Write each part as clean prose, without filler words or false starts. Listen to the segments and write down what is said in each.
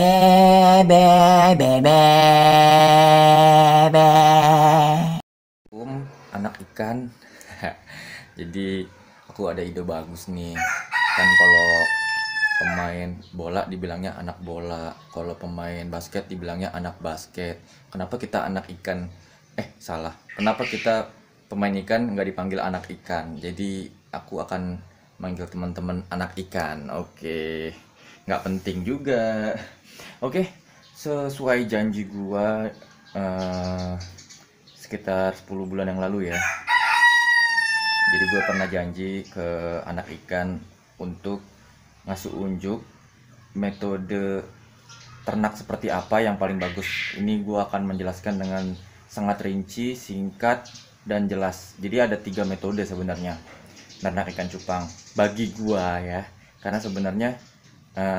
be be be be. Anak ikan. Jadi aku ada ide bagus nih. Kan kalau pemain bola dibilangnya anak bola, kalau pemain basket dibilangnya anak basket. Kenapa kita anak ikan? Salah. Kenapa kita pemain ikan nggak dipanggil anak ikan? Jadi aku akan manggil teman-teman anak ikan. Oke, nggak penting juga. Oke, sesuai janji gua sekitar 10 bulan yang lalu ya. Jadi gue pernah janji ke anak ikan untuk ngasih unjuk metode ternak seperti apa yang paling bagus. Ini gue akan menjelaskan dengan sangat rinci, singkat, dan jelas. Jadi ada 3 metode sebenarnya ternak ikan cupang bagi gue ya. Karena sebenarnya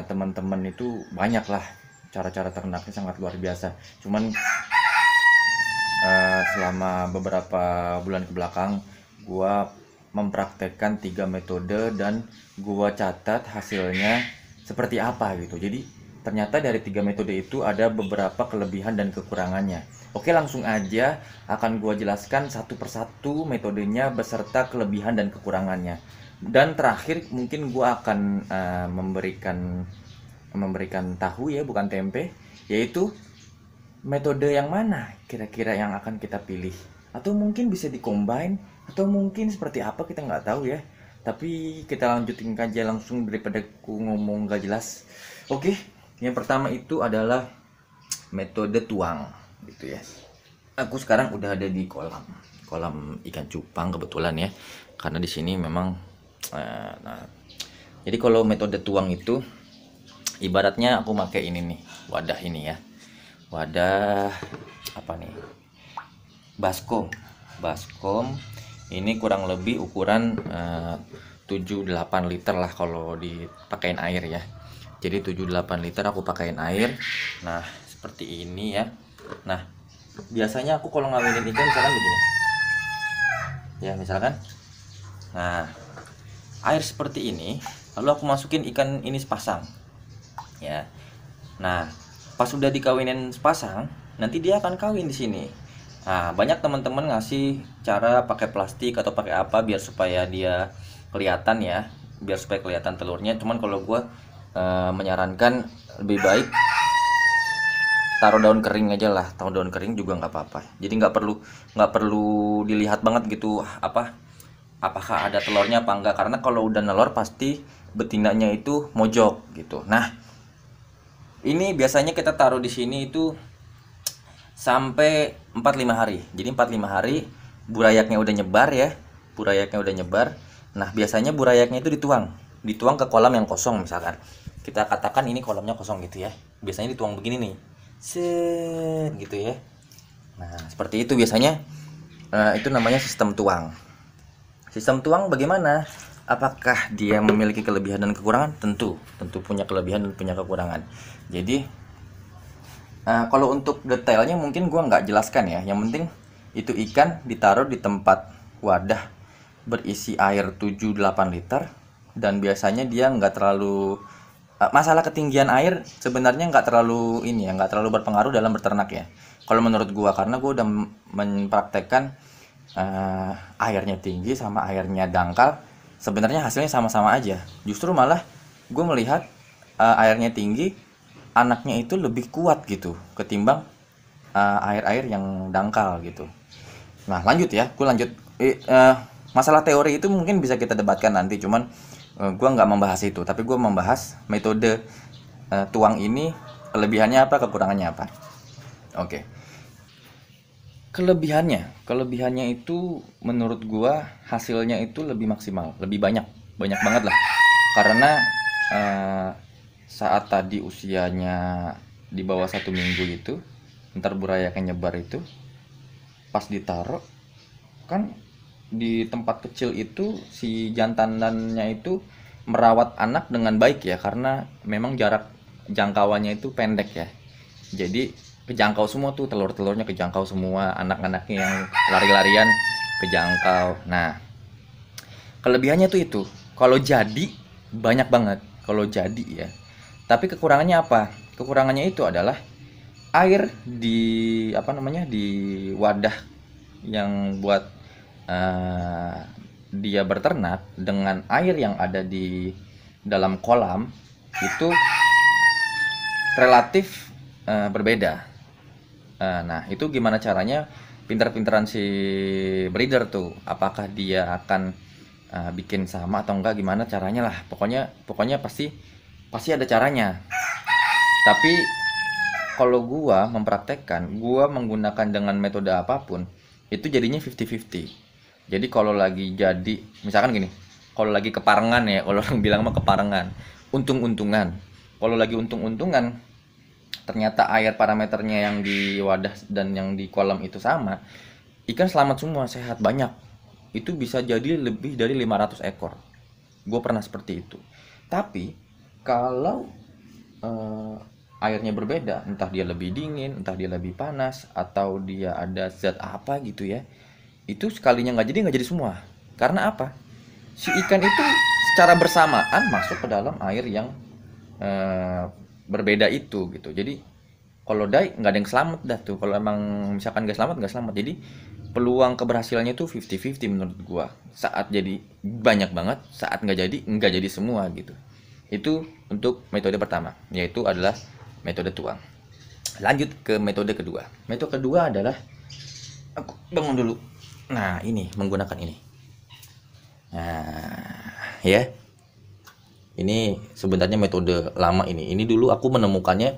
teman-teman itu banyak lah cara-cara ternaknya, sangat luar biasa. Cuman selama beberapa bulan ke belakang gua mempraktekkan 3 metode dan gua catat hasilnya seperti apa gitu. Jadi ternyata dari 3 metode itu ada beberapa kelebihan dan kekurangannya. Oke, langsung aja akan gua jelaskan satu persatu metodenya beserta kelebihan dan kekurangannya. Dan terakhir mungkin gua akan memberikan tahu ya, bukan tempe, yaitu metode yang mana kira-kira yang akan kita pilih, atau mungkin bisa dikombin, atau mungkin seperti apa kita nggak tahu ya. Tapi kita lanjutin aja langsung daripada ku ngomong gak jelas. Oke, yang pertama itu adalah metode tuang gitu ya. Aku sekarang udah ada di kolam ikan cupang kebetulan ya, karena di sini memang nah, jadi kalau metode tuang itu ibaratnya aku pakai ini nih, wadah ini ya, wadah apa nih, baskom ini kurang lebih ukuran 7-8 liter lah kalau dipakein air ya. Jadi 7-8 liter aku pakein air. Nah seperti ini ya. Nah biasanya aku kalau ngawinin ikan misalkan begini ya, misalkan nah air seperti ini, lalu aku masukin ikan ini sepasang ya. Nah pas sudah dikawinin sepasang, nanti dia akan kawin di sini. Nah, banyak teman-teman ngasih cara pakai plastik atau pakai apa biar supaya dia kelihatan ya, biar supaya kelihatan telurnya. Cuman kalau gue menyarankan lebih baik taruh daun kering aja lah, taruh daun kering juga nggak apa-apa. Jadi nggak perlu dilihat banget gitu apakah ada telurnya apa enggak, karena kalau udah nelor pasti betinanya itu mojok gitu. Nah ini biasanya kita taruh di sini itu sampai 4-5 hari. Jadi 4-5 hari burayaknya udah nyebar ya. Burayaknya udah nyebar. Nah, biasanya burayaknya itu dituang ke kolam yang kosong misalkan. Kita katakan ini kolamnya kosong gitu ya. Biasanya dituang begini nih. Set gitu ya. Nah, seperti itu biasanya. Itu namanya sistem tuang. Sistem tuang bagaimana? Apakah dia memiliki kelebihan dan kekurangan? Tentu punya kelebihan dan punya kekurangan. Jadi kalau untuk detailnya mungkin gua nggak jelaskan ya. Yang penting itu ikan ditaruh di tempat wadah berisi air 7-8 liter, dan biasanya dia nggak terlalu masalah ketinggian air sebenarnya nggak terlalu nggak terlalu berpengaruh dalam berternak ya. Kalau menurut gua, karena gua udah mempraktekkan airnya tinggi sama airnya dangkal, sebenarnya hasilnya sama-sama aja. Justru malah gue melihat airnya tinggi, anaknya itu lebih kuat gitu ketimbang air-air yang dangkal gitu. Nah lanjut ya, gue lanjut. Masalah teori itu mungkin bisa kita debatkan nanti, cuman gue nggak membahas itu, tapi gue membahas metode tuang ini, kelebihannya apa, kekurangannya apa. Oke. Kelebihannya itu menurut gua hasilnya itu lebih maksimal, lebih banyak banget lah. Karena saat tadi usianya di bawah 1 minggu itu, ntar burayaknya nyebar itu, pas ditaruh kan di tempat kecil itu si jantanannya itu merawat anak dengan baik ya, karena memang jarak jangkauannya itu pendek ya. Jadi kejangkau semua tuh, telur-telurnya kejangkau semua, anak-anaknya yang lari-larian kejangkau. Nah, kelebihannya tuh itu, kalau jadi banyak banget, kalau jadi ya. Tapi kekurangannya apa? Kekurangannya itu adalah air di apa namanya, di wadah yang buat eh, dia berternak dengan air yang ada di dalam kolam itu relatif berbeda. Nah, itu gimana caranya? Pinter-pinteran si breeder tuh. Apakah dia akan bikin sama atau enggak, gimana caranya lah. Pokoknya pokoknya pasti pasti ada caranya. Tapi kalau gua mempraktekkan, gua menggunakan dengan metode apapun, itu jadinya 50-50. Jadi kalau lagi jadi, misalkan gini, kalau lagi keparengan ya, kalau orang bilang mah keparengan, untung-untungan. Kalau lagi untung-untungan, ternyata air parameternya yang di wadah dan yang di kolam itu sama, ikan selamat semua, sehat banyak. Itu bisa jadi lebih dari 500 ekor. Gue pernah seperti itu. Tapi kalau eh, airnya berbeda, entah dia lebih dingin, entah dia lebih panas, atau dia ada zat apa gitu ya, itu sekalinya nggak jadi semua. Karena apa? Si ikan itu secara bersamaan masuk ke dalam air yang eh, berbeda itu gitu. Jadi kalau die nggak ada yang selamat dah tuh. Kalau emang misalkan nggak selamat. Jadi peluang keberhasilannya tuh 50-50 menurut gua. Saat jadi banyak banget, saat nggak jadi semua gitu. Itu untuk metode pertama, yaitu adalah metode tuang. Lanjut ke metode kedua. Metode kedua adalah aku bangun dulu. Nah, ini menggunakan ini. Nah, ya. Ini sebenarnya metode lama ini. Ini dulu aku menemukannya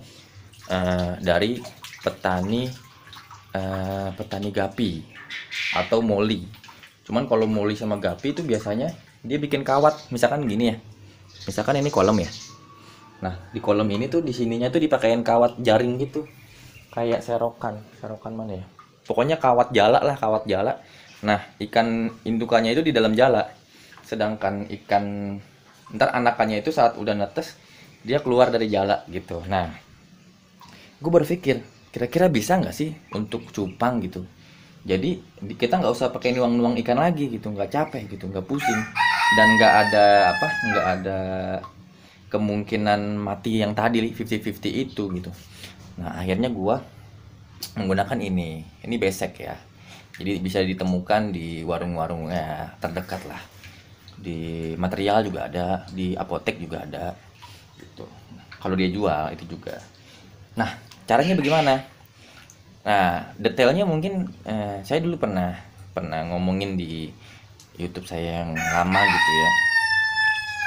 dari petani petani gapi atau moli. Cuman kalau moli sama gapi itu biasanya dia bikin kawat, misalkan gini ya. Misalkan ini kolam ya. Nah, di kolam ini tuh di sininya tuh dipakein kawat jaring gitu. Kayak serokan. Serokan mana ya? Pokoknya kawat jala lah, kawat jala. Nah, ikan indukannya itu di dalam jala. Sedangkan ikan ntar anakannya itu saat udah netes dia keluar dari jala gitu. Nah, gue berpikir kira-kira bisa nggak sih untuk cupang gitu. Jadi kita nggak usah pakai nuang-nuang ikan lagi gitu, nggak capek gitu, nggak pusing, dan nggak ada kemungkinan mati yang tadi 50-50 itu gitu. Nah, akhirnya gue menggunakan ini besek ya. Jadi bisa ditemukan di warung-warung ya terdekat lah, di material juga ada, di apotek juga ada gitu. Kalau dia jual itu juga. Nah, caranya bagaimana? Nah, detailnya mungkin saya dulu pernah pernah ngomongin di YouTube saya yang lama gitu ya.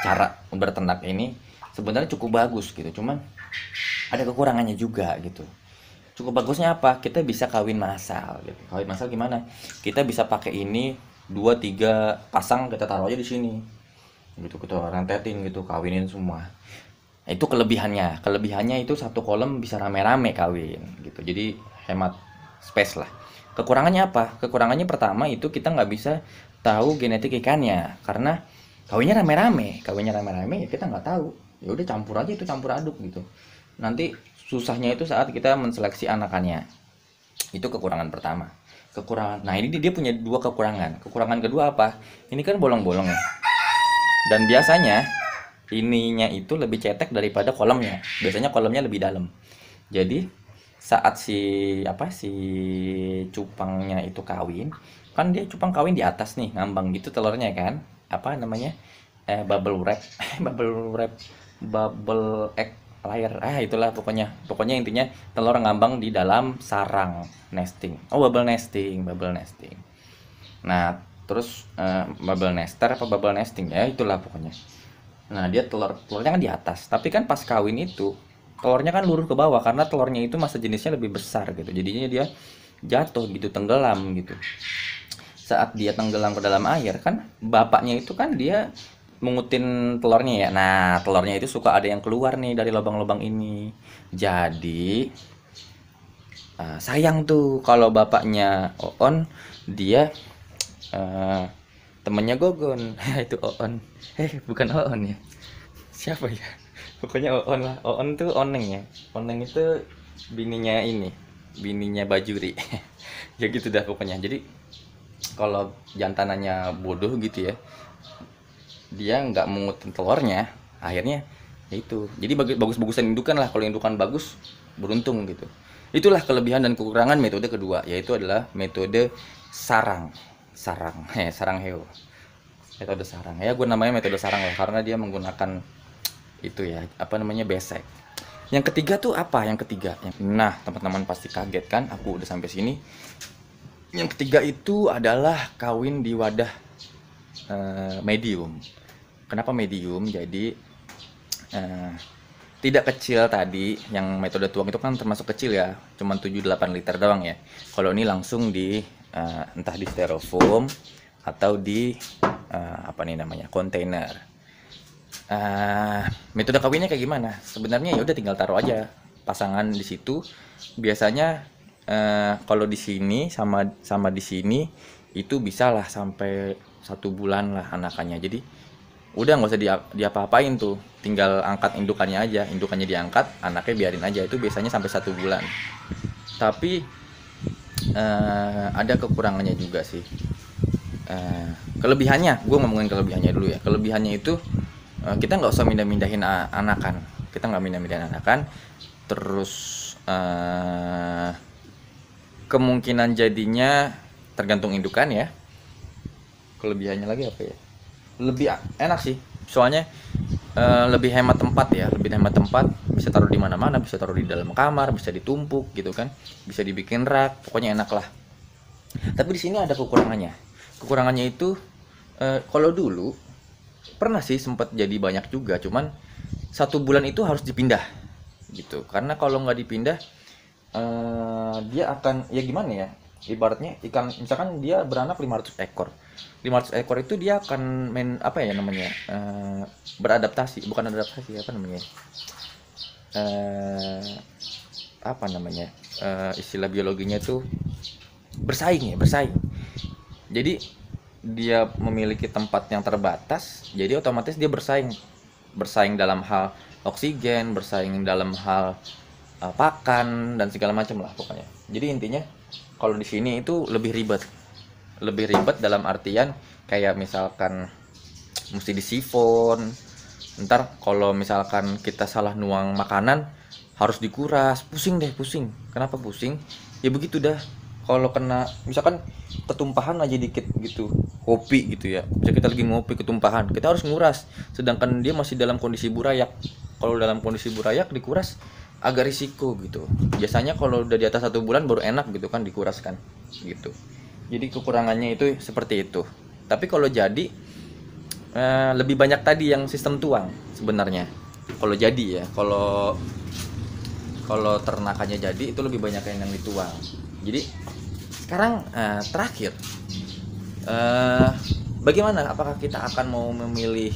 Cara berternak ini sebenarnya cukup bagus gitu, cuman ada kekurangannya juga gitu. Cukup bagusnya apa? Kita bisa kawin massal gitu. Kawin massal gimana? Kita bisa pakai ini 2-3 pasang, kita taruh aja di sini. Gitu, kita rentetin gitu, kawinin semua. Itu kelebihannya itu satu kolam bisa rame-rame kawin gitu, jadi hemat space lah. Kekurangannya apa? Kekurangannya pertama itu kita nggak bisa tahu genetik ikannya, karena kawinnya rame-rame ya kita nggak tahu. Ya udah campur aja, itu campur aduk gitu. Nanti susahnya itu saat kita menseleksi anakannya. Itu kekurangan pertama. Nah, ini dia punya dua kekurangan. Kekurangan kedua apa? Ini kan bolong-bolong ya, dan biasanya ininya itu lebih cetek daripada kolamnya. Biasanya kolamnya lebih dalam. Jadi saat si cupangnya itu kawin, kan dia cupang kawin di atas nih, ngambang gitu telurnya kan. Apa namanya? Bubble wrap, bubble wrap, bubble egg layer. Itulah pokoknya. Pokoknya intinya telur ngambang di dalam sarang nesting. Oh, bubble nesting, bubble nesting. Nah, terus bubble nester apa bubble nesting ya, itulah pokoknya. Nah, dia telurnya kan di atas, tapi kan pas kawin itu telurnya kan luruh ke bawah karena telurnya itu masa jenisnya lebih besar gitu. Jadinya dia jatuh gitu, tenggelam gitu. Saat dia tenggelam ke dalam air kan bapaknya itu kan dia mengutin telurnya ya. Nah, telurnya itu suka ada yang keluar nih dari lubang-lubang ini. Jadi sayang tuh kalau bapaknya Oon dia temennya Gogon. Itu Oon. Bukan Oon ya, siapa ya, pokoknya Oon lah. Oon tuh Oneng ya. Oneng itu bininya ini, bininya Bajuri. Ya gitu dah pokoknya. Jadi kalau jantananya bodoh gitu ya, dia nggak mengutin telurnya, akhirnya ya itu. Jadi bagus-bagusan indukan lah. Kalau indukan bagus, beruntung gitu. Itulah kelebihan dan kekurangan metode kedua, yaitu adalah metode sarang. Sarang heo. Metode sarang. Ya gue namanya metode sarang lah, karena dia menggunakan itu ya, apa namanya, besek. Yang ketiga tuh apa? Yang ketiga. Nah, teman-teman pasti kaget kan? Aku udah sampai sini. Yang ketiga itu adalah kawin di wadah medium. Kenapa medium? Jadi tidak kecil tadi, yang metode tuang itu kan termasuk kecil ya, cuman 7-8 liter doang ya. Kalau ini langsung di entah di styrofoam atau di apa nih namanya, kontainer. Metode kawinnya kayak gimana? Sebenarnya ya udah tinggal taruh aja pasangan di situ. Biasanya kalau di sini sama di sini itu bisa lah sampai 1 bulan lah anakannya. Jadi udah nggak usah diapa-apain tuh, tinggal angkat indukannya aja, indukannya diangkat, anaknya biarin aja. Itu biasanya sampai 1 bulan. Tapi ada kekurangannya juga sih. Kelebihannya, gue ngomongin kelebihannya dulu ya. Kelebihannya itu kita nggak usah mindahin anakan, kita nggak mindahin anakan. Terus kemungkinan jadinya tergantung indukan ya. Kelebihannya lagi apa ya? Lebih enak sih, soalnya lebih hemat tempat ya, lebih hemat tempat. Bisa taruh di mana-mana, bisa taruh di dalam kamar, bisa ditumpuk gitu kan, bisa dibikin rak, pokoknya enak lah. Tapi di sini ada kekurangannya. Kekurangannya itu kalau dulu pernah sih sempat jadi banyak juga, cuman 1 bulan itu harus dipindah gitu. Karena kalau nggak dipindah dia akan ya gimana ya, ibaratnya ikan, misalkan dia beranak 500 ekor 500 ekor itu dia akan apa ya namanya, beradaptasi, bukan adaptasi, apa namanya, apa namanya, istilah biologinya tuh bersaing. Jadi dia memiliki tempat yang terbatas, jadi otomatis dia bersaing dalam hal oksigen, bersaing dalam hal pakan dan segala macam lah pokoknya. Jadi intinya kalau di sini itu lebih ribet dalam artian kayak misalkan mesti disifon, ntar kalau misalkan kita salah nuang makanan harus dikuras, pusing. Kenapa pusing? Ya begitu dah. Kalau kena misalkan ketumpahan aja dikit gitu, kopi gitu ya, bisa kita lagi ngopi ketumpahan, kita harus nguras, sedangkan dia masih dalam kondisi burayak. Kalau dalam kondisi burayak dikuras agak risiko gitu. Biasanya kalau udah di atas 1 bulan baru enak gitu kan dikuraskan gitu. Jadi kekurangannya itu seperti itu. Tapi kalau jadi lebih banyak tadi yang sistem tuang sebenarnya. Kalau jadi ya, kalau ternakannya jadi itu lebih banyak yang dituang. Jadi sekarang terakhir, bagaimana? Apakah kita akan mau memilih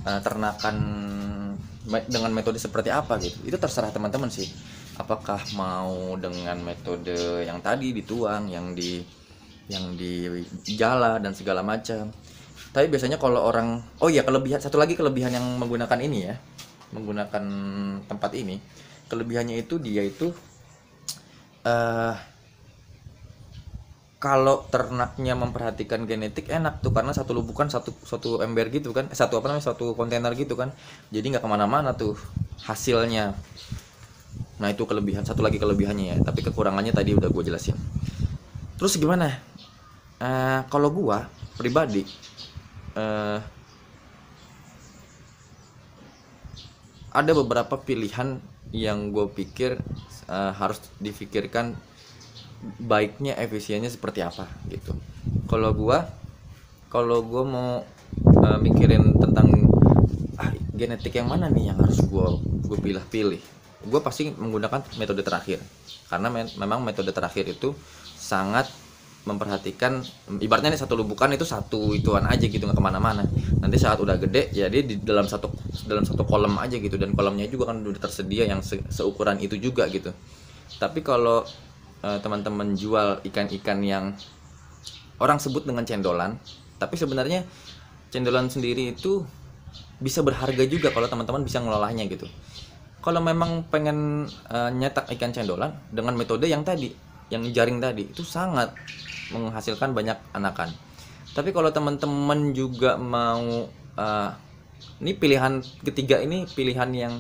ternakan dengan metode seperti apa gitu? Itu terserah teman-teman sih. Apakah mau dengan metode yang tadi dituang, yang di jala dan segala macam. Tapi biasanya kalau orang, oh iya, satu lagi kelebihan yang menggunakan ini ya, menggunakan tempat ini, kelebihannya itu dia itu kalau ternaknya memperhatikan genetik enak tuh, karena satu lubukan satu ember gitu kan, satu kontainer gitu kan, jadi nggak kemana-mana tuh hasilnya. Nah itu kelebihan, satu lagi kelebihannya ya. Tapi kekurangannya tadi udah gue jelasin. Terus gimana? Kalau gue pribadi ada beberapa pilihan yang gue pikir harus difikirkan baiknya, efisiennya seperti apa gitu. Kalau gue mau mikirin tentang genetik yang mana nih yang harus gue pilih, gue pasti menggunakan metode terakhir, karena memang metode terakhir itu sangat memperhatikan, ibaratnya nih satu lubukan itu satu ituan aja gitu, nggak kemana-mana. Nanti saat udah gede ya dia di dalam satu kolom aja gitu, dan kolomnya juga kan udah tersedia yang seukuran itu juga gitu. Tapi kalau teman-teman jual ikan-ikan yang orang sebut dengan cendolan, tapi sebenarnya cendolan sendiri itu bisa berharga juga kalau teman-teman bisa ngelolanya gitu. kalau memang pengen nyetak ikan cendolan dengan metode yang tadi, yang jaring tadi, itu sangat menghasilkan banyak anakan. Tapi kalau teman-teman juga mau ini pilihan ketiga, ini pilihan yang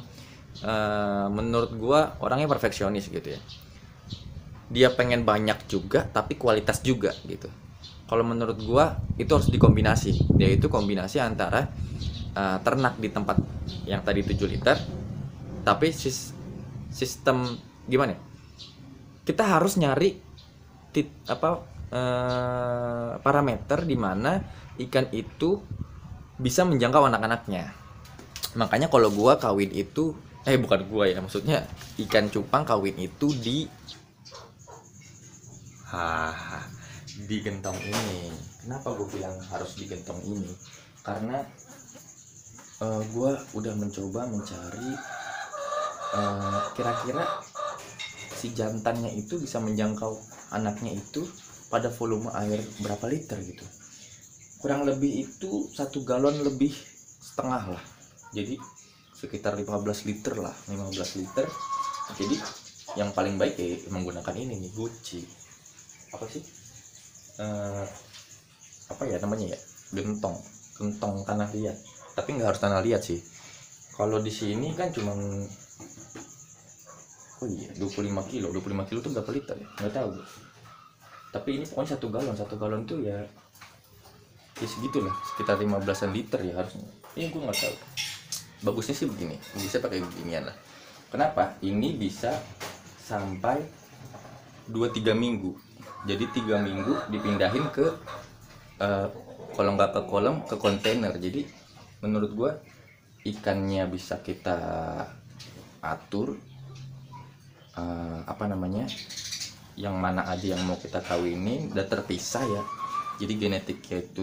menurut gua orangnya perfeksionis gitu ya. Dia pengen banyak juga tapi kualitas juga gitu. Kalau menurut gua itu harus dikombinasi, yaitu kombinasi antara ternak di tempat yang tadi 7 liter, tapi sistem gimana ya? Kita harus nyari parameter di mana ikan itu bisa menjangkau anak-anaknya. Makanya kalau gua kawin itu bukan gua ya, maksudnya ikan cupang kawin itu di gentong ini. Kenapa gue bilang harus di gentong ini? Karena gue udah mencoba mencari kira-kira si jantannya itu bisa menjangkau anaknya itu pada volume air berapa liter gitu. Kurang lebih itu 1 galon lebih setengah lah. Jadi sekitar 15 liter lah, 15 liter. Jadi yang paling baik ya menggunakan ini nih, guci. Apa sih? Apa ya namanya ya? Gentong tanah liat. Tapi nggak harus tanah liat sih. Kalau di sini kan cuma 25 kilo. 25 kilo tuh berapa liter ya? Nggak tahu. Tapi ini pokoknya 1 galon. 1 galon tuh ya segitulah, sekitar 15-an liter ya harusnya. Ini gue nggak tahu. Bagusnya sih begini. Bisa pakai beginian lah. Kenapa? Ini bisa sampai 2-3 minggu. Jadi 3 minggu dipindahin ke kalau nggak ke kolam, ke kontainer. Jadi menurut gue ikannya bisa kita atur yang mana aja yang mau kita kawinin udah terpisah ya. Jadi genetiknya itu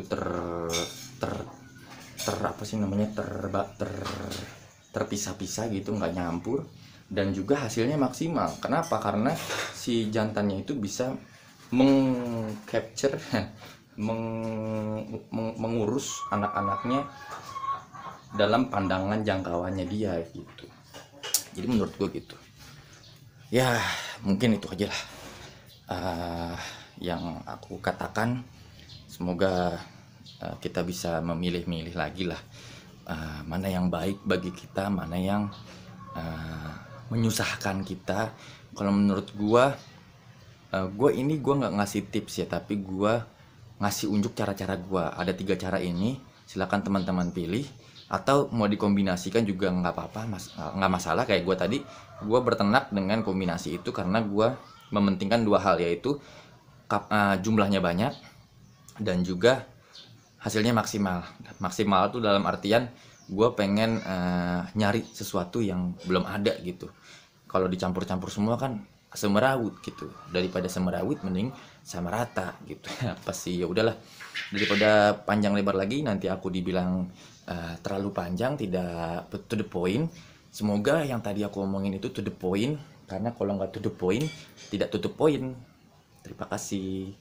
terpisah-pisah gitu, nggak nyampur, dan juga hasilnya maksimal. Kenapa? Karena si jantannya itu bisa mengcapture mengurus anak-anaknya dalam pandangan jangkauannya dia gitu. Jadi menurut gue gitu ya, mungkin itu aja lah yang aku katakan. Semoga kita bisa memilih-milih lagi lah mana yang baik bagi kita, mana yang menyusahkan kita. Kalau menurut gue nggak ngasih tips ya, tapi gue ngasih unjuk cara-cara gue. Ada 3 cara ini, silakan teman-teman pilih, atau mau dikombinasikan juga nggak apa-apa, nggak masalah. Kayak gue tadi, gue berternak dengan kombinasi itu karena gue mementingkan 2 hal, yaitu jumlahnya banyak dan juga hasilnya maksimal. Maksimal itu dalam artian gue pengen nyari sesuatu yang belum ada gitu. Kalau dicampur-campur semua kan semerawut gitu. Daripada semerawut mending sama rata gitu. Apa sih, ya udahlah, daripada panjang lebar lagi nanti aku dibilang terlalu panjang, tidak to the point. Semoga yang tadi aku omongin itu to the point, karena kalau nggak to the point tidak to the point. Terima kasih.